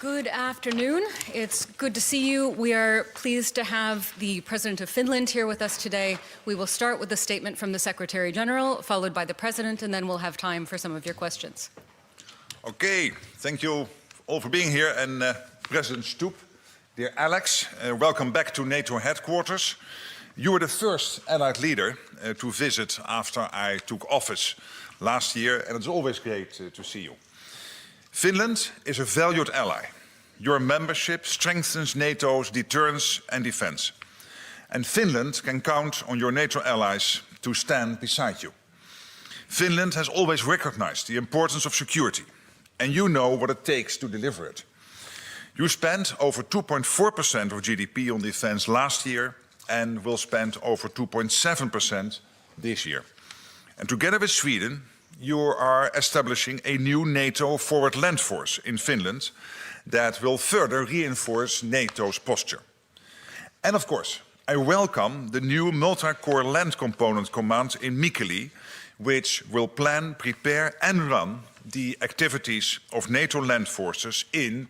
Good afternoon. It's good to see you. We are pleased to have the President of Finland here with us today. We will start with a statement from the Secretary General, followed by the President, and then we'll have time for some of your questions. Okay, thank you all for being here. And President Stubb, dear Alex, welcome back to NATO headquarters. You were the first Allied leader to visit after I took office last year, and it's always great to see you. Finland is a valued ally. Your membership strengthens NATO's deterrence and defense. And Finland can count on your NATO allies to stand beside you. Finland has always recognized the importance of security, and you know what it takes to deliver it. You spent over 2.4% of GDP on defense last year and will spend over 2.7% this year. And together with Sweden, you are establishing a new NATO forward land force in Finland that will further reinforce NATO's posture. And of course, I welcome the new multi-corps land component command in Mikkeli, which will plan, prepare and run the activities of NATO land forces in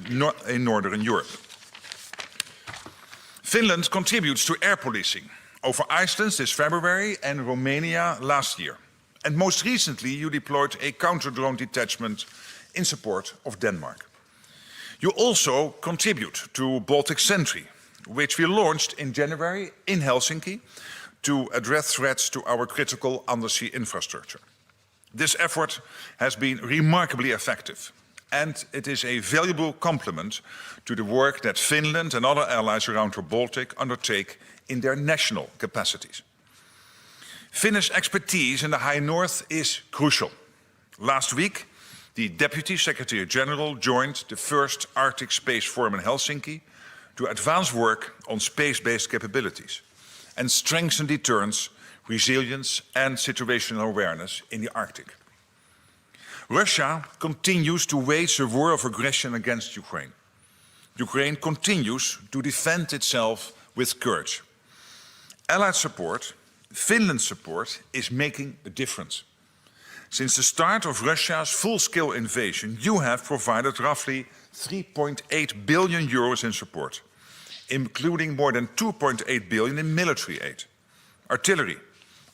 Northern Europe. Finland contributes to air policing over Iceland this February and Romania last year. And most recently, you deployed a counter-drone detachment in support of Denmark. You also contribute to Baltic Sentry, which we launched in January in Helsinki to address threats to our critical undersea infrastructure. This effort has been remarkably effective, and it is a valuable complement to the work that Finland and other allies around the Baltic undertake in their national capacities. Finnish expertise in the High North is crucial. Last week, the Deputy Secretary General joined the first Arctic Space Forum in Helsinki to advance work on space-based capabilities and strengthen deterrence, resilience and situational awareness in the Arctic. Russia continues to wage a war of aggression against Ukraine. Ukraine continues to defend itself with courage. Allied support, Finland's support, is making a difference. Since the start of Russia's full-scale invasion, you have provided roughly 3.8 billion euros in support, including more than 2.8 billion in military aid, artillery,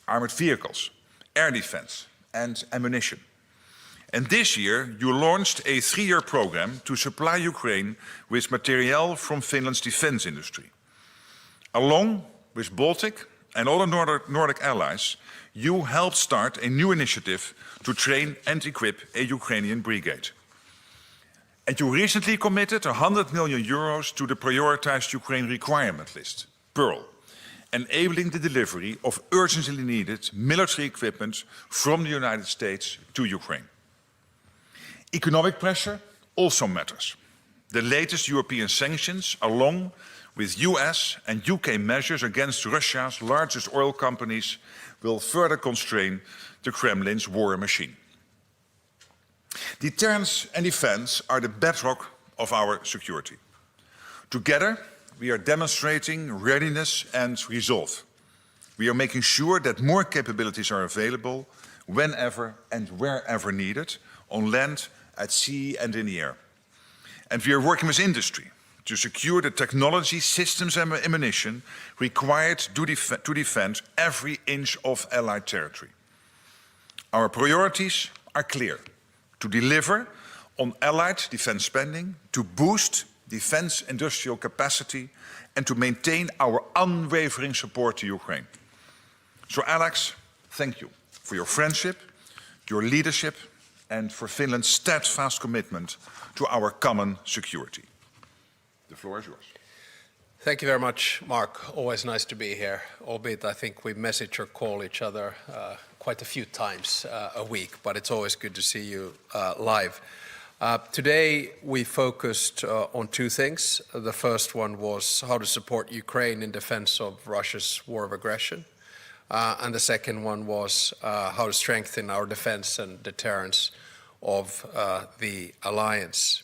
armored vehicles, air defense and ammunition. And this year, you launched a 3-year program to supply Ukraine with materiel from Finland's defense industry. Along with Baltic and other Nordic allies, you helped start a new initiative to train and equip a Ukrainian brigade. And you recently committed 100 million euros to the prioritized Ukraine requirement list, PEARL, enabling the delivery of urgently needed military equipment from the United States to Ukraine. Economic pressure also matters. The latest European sanctions, along with US and UK measures against Russia's largest oil companies, will further constrain the Kremlin's war machine. Deterrence and defense are the bedrock of our security. Together, we are demonstrating readiness and resolve. We are making sure that more capabilities are available whenever and wherever needed, on land, at sea and in the air. And we are working with industry to secure the technology, systems and ammunition required to defend every inch of Allied territory. Our priorities are clear: to deliver on Allied defense spending, to boost defense industrial capacity, and to maintain our unwavering support to Ukraine. So Alex, thank you for your friendship, your leadership, and for Finland's steadfast commitment to our common security. The floor is yours. Thank you very much, Mark. Always nice to be here, albeit I think we message or call each other quite a few times a week, but it's always good to see you live. Today we focused on two things. The first one was how to support Ukraine in defense of Russia's war of aggression. And the second one was how to strengthen our defense and deterrence of the alliance.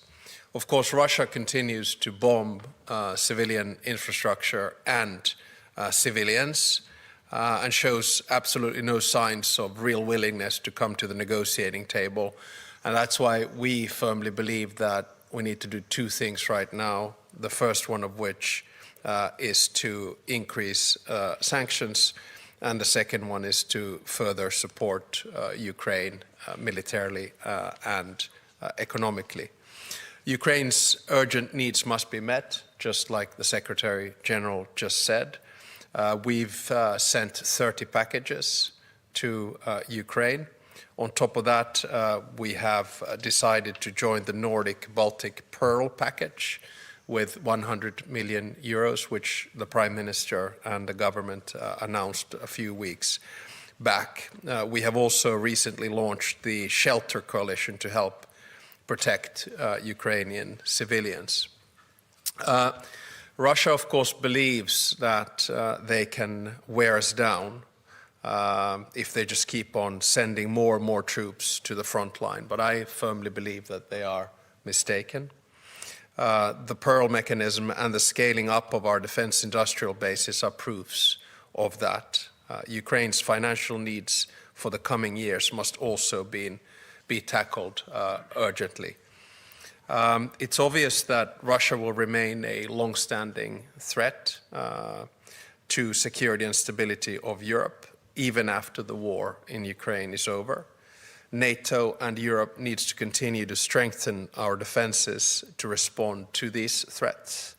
Of course, Russia continues to bomb civilian infrastructure and civilians and shows absolutely no signs of real willingness to come to the negotiating table. And that's why we firmly believe that we need to do two things right now. The first one of which is to increase sanctions, and the second one is to further support Ukraine militarily and economically. Ukraine's urgent needs must be met, just like the Secretary General just said. We've sent 30 packages to Ukraine. On top of that, we have decided to join the Nordic-Baltic Pearl package with 100 million euros, which the Prime Minister and the government announced a few weeks back. We have also recently launched the Shelter Coalition to help protect Ukrainian civilians. Russia, of course, believes that they can wear us down if they just keep on sending more and more troops to the front line. But I firmly believe that they are mistaken. The Pearl mechanism and the scaling up of our defense industrial bases are proofs of that. Ukraine's financial needs for the coming years must also be tackled urgently. It's obvious that Russia will remain a long-standing threat to security and stability of Europe, even after the war in Ukraine is over. NATO and Europe needs to continue to strengthen our defenses to respond to these threats.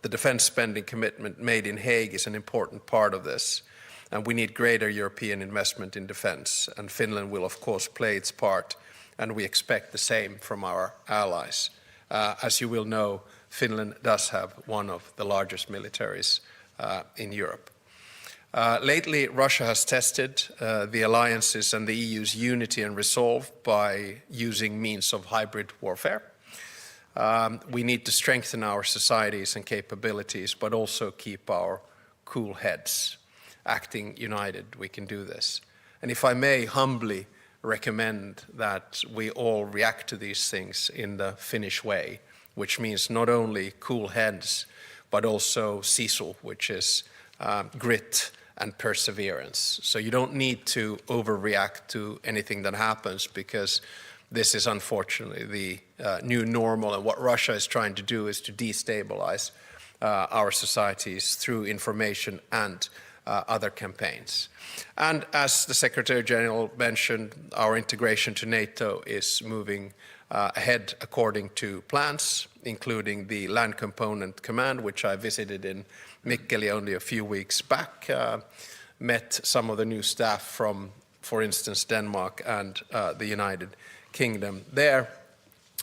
The defense spending commitment made in Hague is an important part of this, and we need greater European investment in defense, and Finland will, of course, play its part, and we expect the same from our allies. As you will know, Finland does have one of the largest militaries in Europe. Lately, Russia has tested the alliances and the EU's unity and resolve by using means of hybrid warfare. We need to strengthen our societies and capabilities, but also keep our cool heads. Acting united, we can do this. And if I may humbly recommend that we all react to these things in the Finnish way, which means not only cool heads, but also sisu, which is grit and perseverance. So you don't need to overreact to anything that happens, because this is unfortunately the new normal, and what Russia is trying to do is to destabilize our societies through information and other campaigns. And as the Secretary General mentioned, our integration to NATO is moving ahead according to plans, including the Land Component Command, which I visited in Mikkeli only a few weeks back, met some of the new staff from, for instance, Denmark and the United Kingdom there.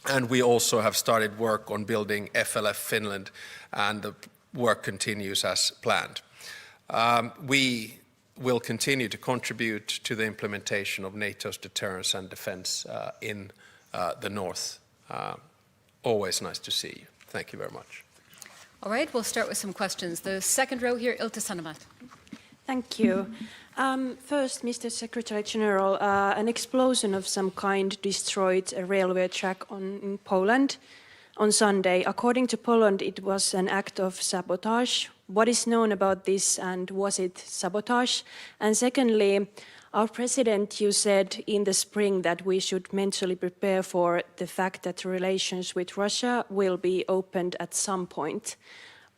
And we also have started work on building FLF Finland, and the work continues as planned. We will continue to contribute to the implementation of NATO's deterrence and defense in the North. Always nice to see you. Thank you very much. All right, we'll start with some questions. The second row here, Ilta Sanomat. Thank you. First, Mr. Secretary General, an explosion of some kind destroyed a railway track in Poland on Sunday. According to Poland, it was an act of sabotage. What is known about this, and was it sabotage? And secondly, our president, you said in the spring that we should mentally prepare for the fact that relations with Russia will be opened at some point.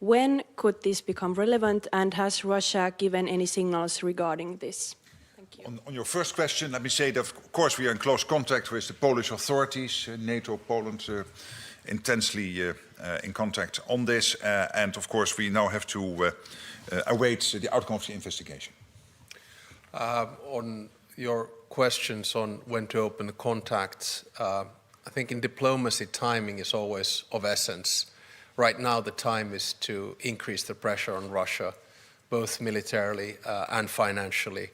When could this become relevant, and has Russia given any signals regarding this? Thank you. On your first question, let me say that, of course, we are in close contact with the Polish authorities, NATO, Poland, intensely in contact on this. And, of course, we now have to await the outcome of the investigation. On your questions on when to open the contacts, I think in diplomacy, timing is always of essence. Right now, the time is to increase the pressure on Russia, both militarily and financially.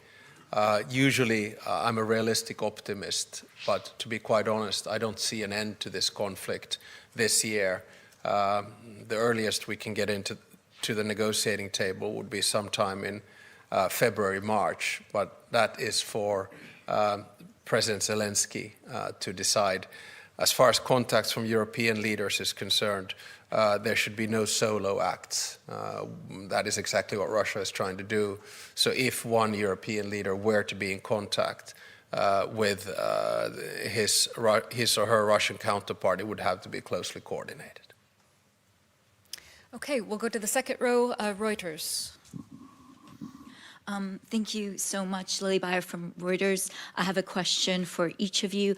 Usually, I'm a realistic optimist, but to be quite honest, I don't see an end to this conflict this year. The earliest we can get into the negotiating table would be sometime in February, March, but that is for President Zelensky to decide. As far as contacts from European leaders is concerned, there should be no solo acts. That is exactly what Russia is trying to do. So if one European leader were to be in contact, with his or her Russian counterpart, it would have to be closely coordinated. Okay, we'll go to the second row, Reuters. Thank you so much, Lily Bayer from Reuters. I have a question for each of you.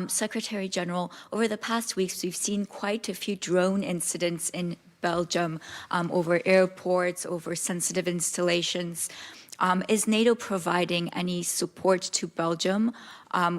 Secretary General, over the past weeks, we've seen quite a few drone incidents in Belgium over airports, over sensitive installations. Is NATO providing any support to Belgium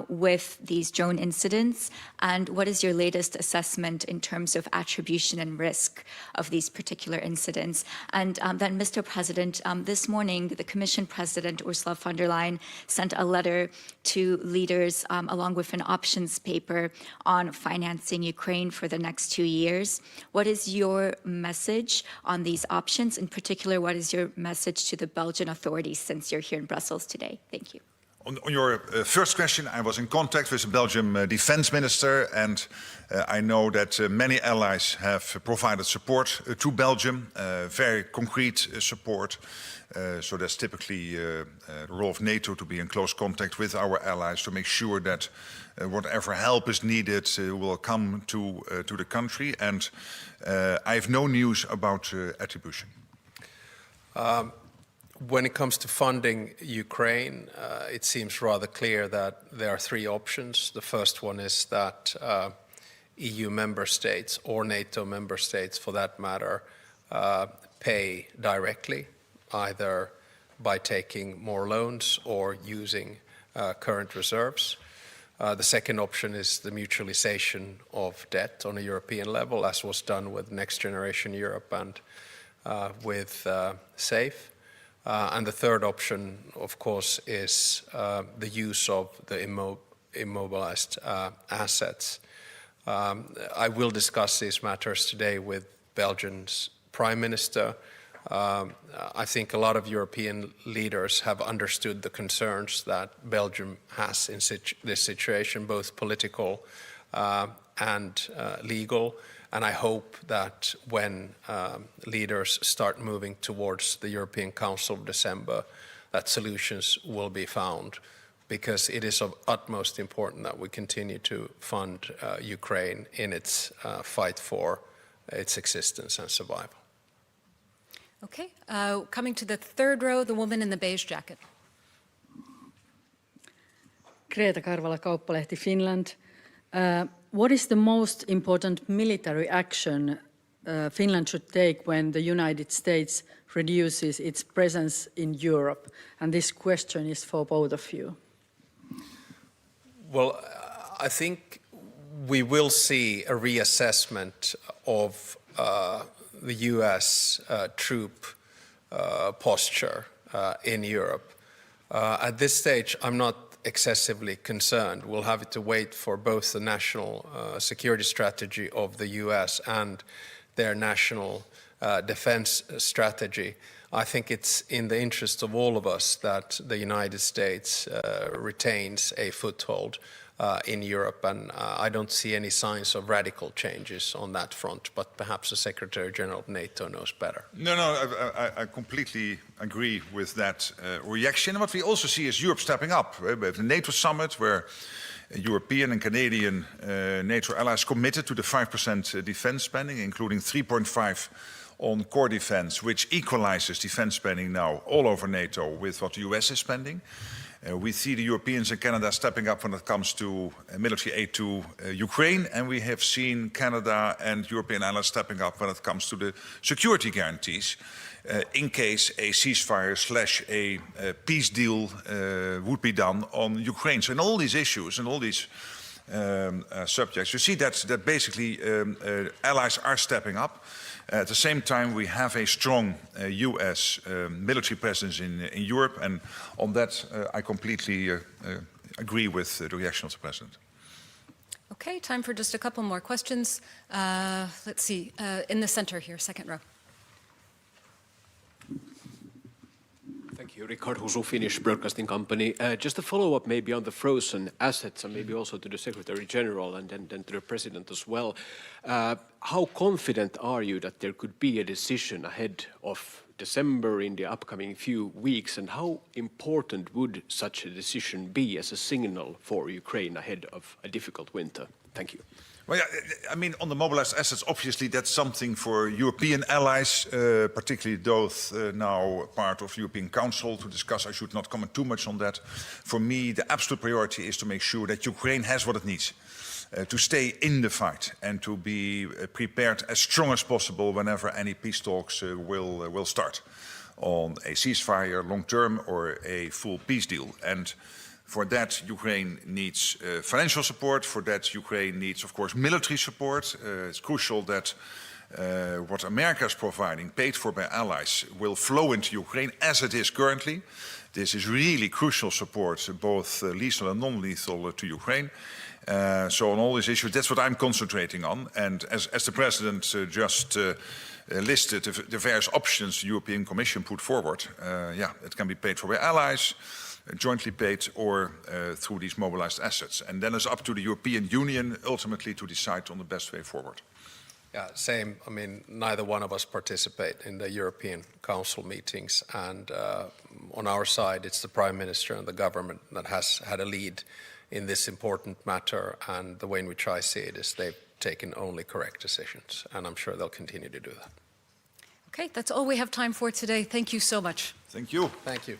with these drone incidents? And what is your latest assessment in terms of attribution and risk of these particular incidents? And then, Mr. President, this morning, the Commission President, Ursula von der Leyen, sent a letter to leaders along with an options paper on financing Ukraine for the next 2 years. What is your message on these options? In particular, what is your message to the Belgian authorities since you're here in Brussels today? Thank you. On your first question, I was in contact with the Belgian defense minister, and I know that many allies have provided support to Belgium, very concrete support. So that's typically the role of NATO, to be in close contact with our allies to make sure that whatever help is needed will come to the country. And I have no news about attribution. When it comes to funding Ukraine, it seems rather clear that there are three options. The first one is that EU member states, or NATO member states for that matter, pay directly, either by taking more loans or using current reserves. The second option is the mutualization of debt on a European level, as was done with Next Generation Europe and with SAFE. And the third option, of course, is the use of the immobilized assets. I will discuss these matters today with Belgium's Prime Minister. I think a lot of European leaders have understood the concerns that Belgium has in this situation, both political and legal. And I hope that when leaders start moving towards the European Council of December, that solutions will be found, because it is of utmost importance that we continue to fund Ukraine in its fight for its existence and survival. Okay, coming to the third row, the woman in the beige jacket. Greta Karvala, Kauppalehti, Finland. What is the most important military action Finland should take when the United States reduces its presence in Europe? And this question is for both of you. Well, I think we will see a reassessment of the US troop posture in Europe. At this stage, I'm not excessively concerned. We'll have to wait for both the national security strategy of the US and their national defense strategy. I think it's in the interest of all of us that the United States retains a foothold in Europe, and I don't see any signs of radical changes on that front, but perhaps the Secretary General of NATO knows better. No, I completely agree with that reaction. What we also see is Europe stepping up. We have the NATO summit where European and Canadian NATO allies committed to the 5% defense spending, including 3.5% on core defense, which equalizes defense spending now all over NATO with what the US is spending. We see the Europeans and Canada stepping up when it comes to military aid to Ukraine, and we have seen Canada and European allies stepping up when it comes to the security guarantees in case a ceasefire / a peace deal would be done on Ukraine. So in all these issues and all these subjects, you see that basically allies are stepping up. At the same time, we have a strong US military presence in Europe, and on that I completely agree with the reaction of the President. Okay, time for just a couple more questions. Let's see, in the center here, second row. Thank you. Richard Husu, Finnish Broadcasting Company. Just a follow-up maybe on the frozen assets and maybe also to the Secretary General and then to the President as well. How confident are you that there could be a decision ahead of December, in the upcoming few weeks, and how important would such a decision be as a signal for Ukraine ahead of a difficult winter? Thank you. Well, yeah, I mean, on the mobilized assets, obviously that's something for European allies, particularly those now part of the European Council, to discuss. I should not comment too much on that. For me, the absolute priority is to make sure that Ukraine has what it needs to stay in the fight and to be prepared as strong as possible whenever any peace talks will start on a ceasefire long-term or a full peace deal. And for that, Ukraine needs financial support. For that, Ukraine needs, of course, military support. It's crucial that what America is providing, paid for by allies, will flow into Ukraine as it is currently. This is really crucial support, both lethal and non-lethal, to Ukraine. So on all these issues, that's what I'm concentrating on. And as the President just listed the various options the European Commission put forward, yeah, it can be paid for by allies, jointly paid, or through these mobilized assets. And then it's up to the European Union ultimately to decide on the best way forward. Yeah, same. I mean, neither one of us participate in the European Council meetings, and on our side, it's the Prime Minister and the government that has had a lead in this important matter, and the way in which I see it is they've taken only correct decisions, and I'm sure they'll continue to do that. Okay, that's all we have time for today. Thank you so much. Thank you. Thank you.